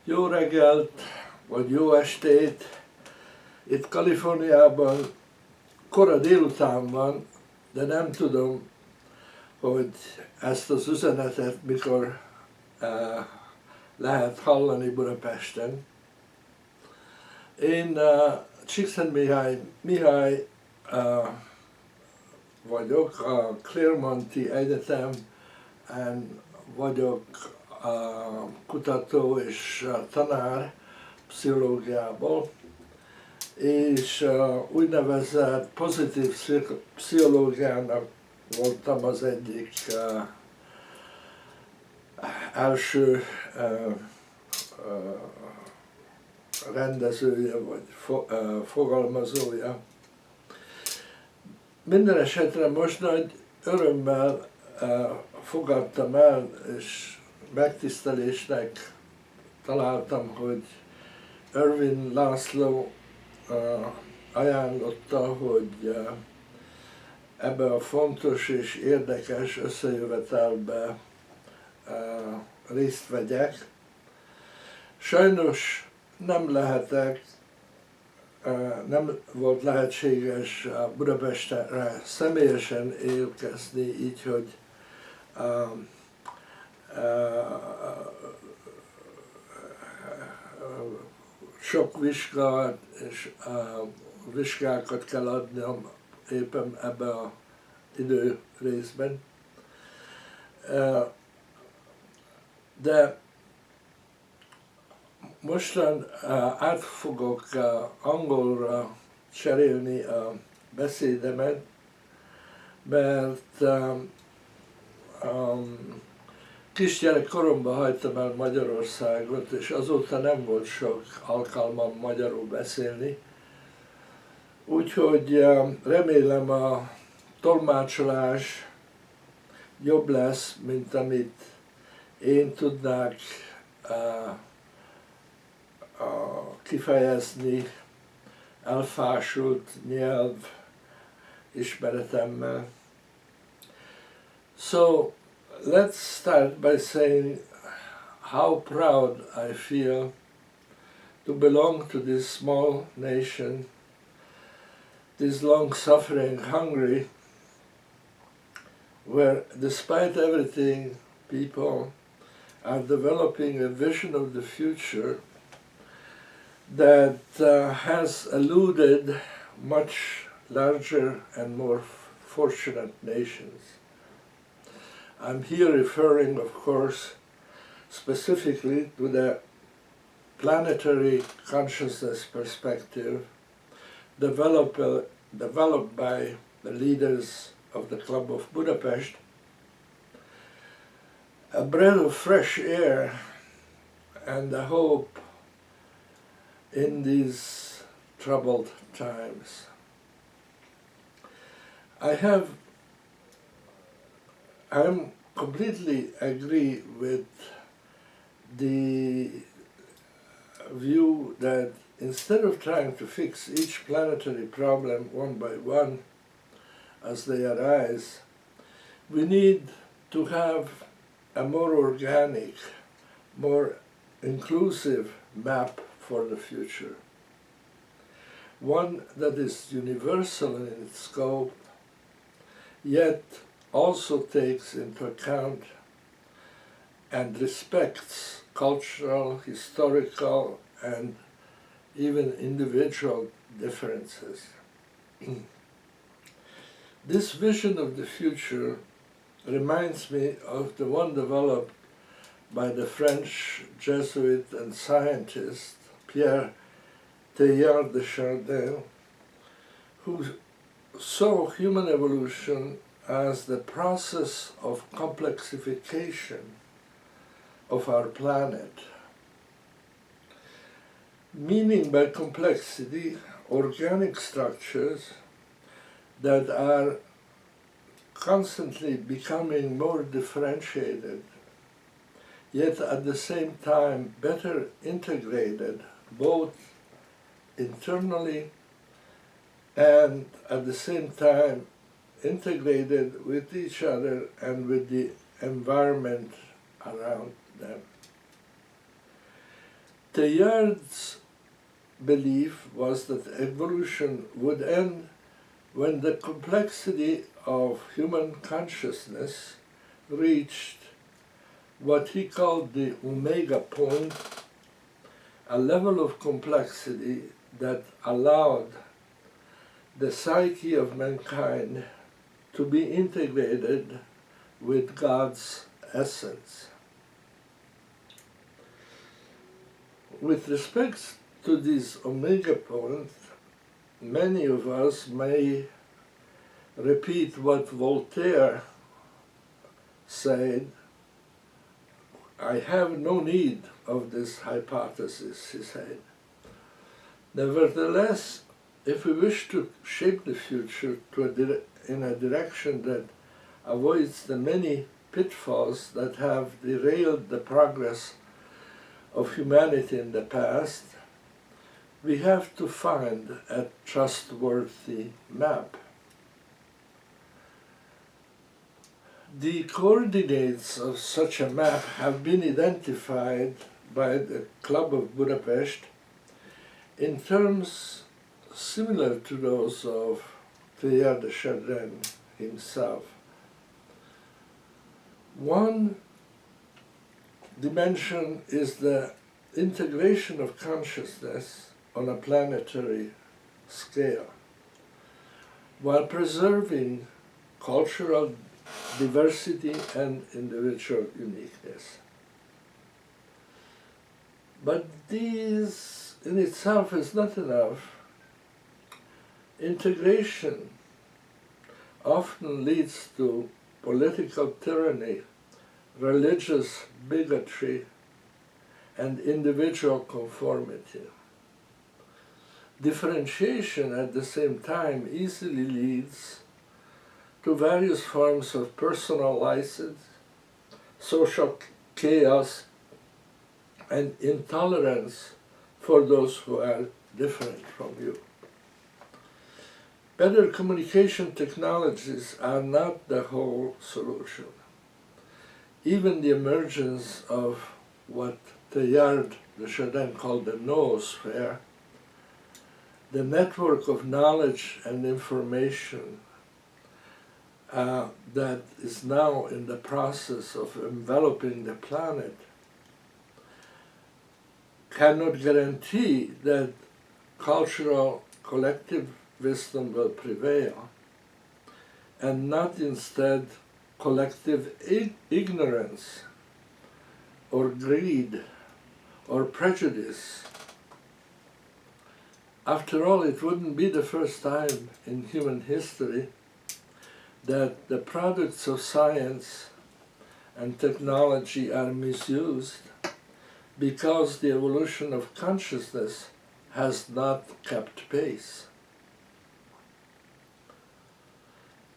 Jó reggelt, vagy jó estét. Itt Californiában kora délután van, de nem tudom, hogy ezt az üzenetet mikor lehet hallani Budapesten. Én Csikszentmihalyi Mihaly vagyok, a Claremont-I egyetemben vagyok kutató és tanár pszichológiából, és úgynevezett pozitív pszichológiának voltam az egyik első rendezője vagy fogalmazója. Minden esetre most nagy örömmel fogadtam el, és megtisztelésnek találtam, hogy Ervin Laszlo ajánlotta, hogy ebbe a fontos és érdekes összejövetelbe részt vegyek. Sajnos nem volt lehetséges Budapestre személyesen érkezni, így, hogy sok vizsgát és vizsgákat kell adnom éppen ebben az időrészben. De mostan át fogok angolra cserélni a beszédemet, mert kisgyerek koromban hagytam el Magyarországot, és azóta nem volt sok alkalmam magyarul beszélni. Úgyhogy remélem a tolmácsolás jobb lesz, mint amit én tudnák kifejezni elfásult nyelv ismeretemmel. So, let's start by saying how proud I feel to belong to this small nation, this long-suffering Hungary, where despite everything, people are developing a vision of the future that has eluded much larger and more fortunate nations. I'm here referring, of course, specifically to the planetary consciousness perspective developed by the leaders of the Club of Budapest, a breath of fresh air and a hope in these troubled times. I completely agree with the view that instead of trying to fix each planetary problem one by one as they arise, we need to have a more organic, more inclusive map for the future. One that is universal in its scope, yet also takes into account and respects cultural, historical, and even individual differences. This vision of the future reminds me of the one developed by the French Jesuit and scientist Pierre Teilhard de Chardin, who saw human evolution as the process of complexification of our planet. Meaning by complexity, organic structures that are constantly becoming more differentiated, yet at the same time better integrated, both internally and at the same time integrated with each other and with the environment around them. Teilhard's belief was that evolution would end when the complexity of human consciousness reached what he called the omega point, a level of complexity that allowed the psyche of mankind to be integrated with God's essence. With respect to this omega point, many of us may repeat what Voltaire said, "I have no need of this hypothesis," he said. Nevertheless, if we wish to shape the future in a direction that avoids the many pitfalls that have derailed the progress of humanity in the past, we have to find a trustworthy map. The coordinates of such a map have been identified by the Club of Budapest in terms similar to those of Teilhard de Chardin himself. One dimension is the integration of consciousness on a planetary scale, while preserving cultural diversity and individual uniqueness. But this in itself is not enough. Integration often leads to political tyranny, religious bigotry, and individual conformity. Differentiation at the same time easily leads to various forms of personal license, social chaos, and intolerance for those who are different from you. Better communication technologies are not the whole solution. Even the emergence of what Teilhard de Chardin called the noosphere, the network of knowledge and information that is now in the process of enveloping the planet, cannot guarantee that cultural collective wisdom will prevail, and not instead collective ignorance or greed or prejudice. After all, it wouldn't be the first time in human history that the products of science and technology are misused because the evolution of consciousness has not kept pace.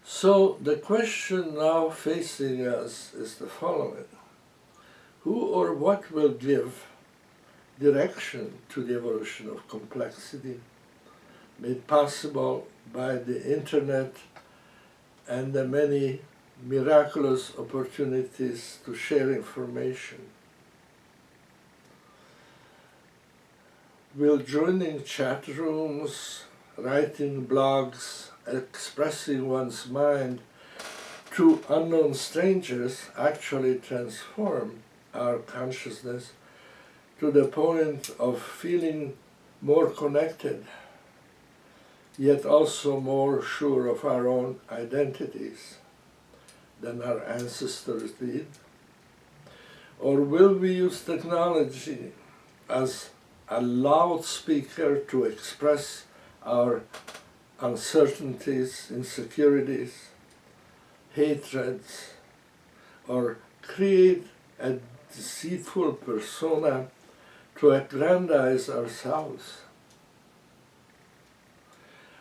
So the question now facing us is the following: who or what will give direction to the evolution of complexity made possible by the internet and the many miraculous opportunities to share information? Will joining chat rooms, writing blogs, expressing one's mind to unknown strangers actually transform our consciousness to the point of feeling more connected, yet also more sure of our own identities than our ancestors did? Or will we use technology as a loudspeaker to express our uncertainties, insecurities, hatreds, or create a deceitful persona to aggrandize ourselves?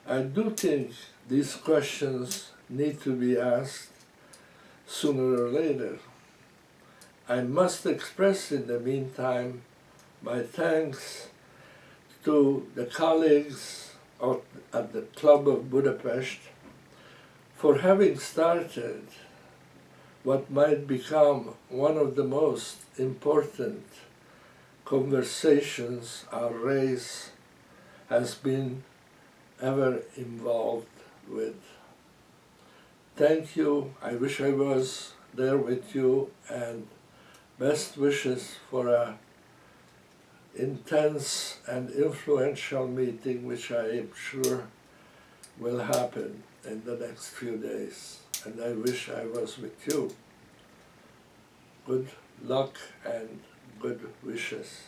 I do think these questions need to be asked sooner or later. I must express in the meantime my thanks to the colleagues at the Club of Budapest for having started what might become one of the most important conversations our race has been ever involved with. Thank you. I wish I was there with you, and best wishes for a intense and influential meeting, which I am sure will happen in the next few days. And I wish I was with you. Good luck and good wishes.